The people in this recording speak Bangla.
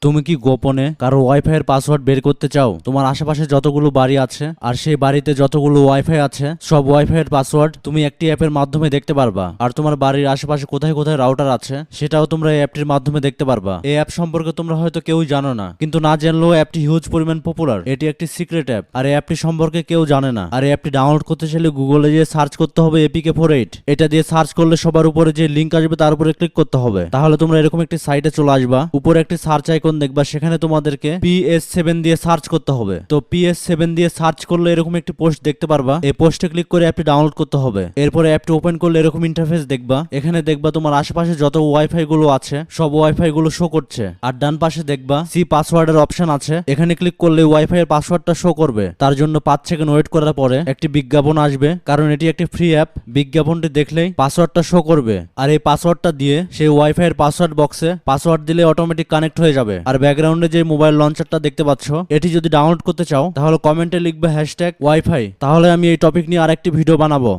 তুমি কি গোপনে কারো ওয়াইফাই এর পাসওয়ার্ড বের করতে চাও? তোমার আশেপাশে যতগুলো বাড়ি আছে আর সেই বাড়িতে যতগুলো ওয়াইফাই আছে সব ওয়াইফাই এর পাসওয়ার্ড তুমি একটি অ্যাপের মাধ্যমে দেখতে পারবা। আর তোমার বাড়ির আশেপাশে কোথায় কোথায় রাউটার আছে সেটাও তোমরা এই অ্যাপটির মাধ্যমে দেখতে পারবা। এই অ্যাপ সম্পর্কে তোমরা হয়তো কেউই জানো না, কিন্তু না জানলেও অ্যাপটি হিউজ পরিমাণ পপুলার। এটি একটি সিক্রেট অ্যাপ আর এই অ্যাপটি সম্পর্কে কেউ জানে না। আর এই অ্যাপটি ডাউনলোড করতে চাইলে গুগলে গিয়ে সার্চ করতে হবে APK48। এটা দিয়ে সার্চ করলে সবার উপরে যে লিংক আসবে তার উপরে ক্লিক করতে হবে। তাহলে তোমরা এরকম একটি সাইটে চলে আসবা। উপরে একটি সার্চ আইকন দেখবা, সেখানে তোমাদেরকে PS7 দিয়ে সার্চ করতে হবে। তো PS7 দিয়ে সার্চ করলে এরকম একটি পোস্ট দেখতে পারবা। এই পোস্টে ক্লিক করে অ্যাপটি ডাউনলোড করতে হবে। এরপরে অ্যাপটি ওপেন করলে এরকম ইন্টারফেস দেখবা। এখানে দেখবা তোমার আশেপাশে যত ওয়াইফাই গুলো আছে সব ওয়াইফাই গুলো শো করছে। আর ডান পাশে দেখবা সি পাসওয়ার্ডের অপশন আছে। এখানে ক্লিক করলে ওয়াইফাই এর পাসওয়ার্ডটা শো করবে। তার জন্য 5 সেকেন্ড ওয়েট করার পরে একটি বিজ্ঞাপন আসবে, কারণ এটি একটি ফ্রি অ্যাপ। বিজ্ঞাপনটি দেখলেই পাসওয়ার্ডটা শো করবে। আর এই পাসওয়ার্ডটা দিয়ে সেই ওয়াইফাই এর পাসওয়ার্ড বক্সে পাসওয়ার্ড দিলে অটোমেটিক কানেক্ট হয়ে যাবে। আর ব্যাকগ্রাউন্ডে যে মোবাইল লঞ্চারটা দেখতে পাচ্ছ, এটি যদি ডাউনলোড করতে চাও তাহলে কমেন্টে লিখবে #ওয়াইফাই। তাহলে আমি এই টপিক নিয়ে আরেকটি ভিডিও বানাবো।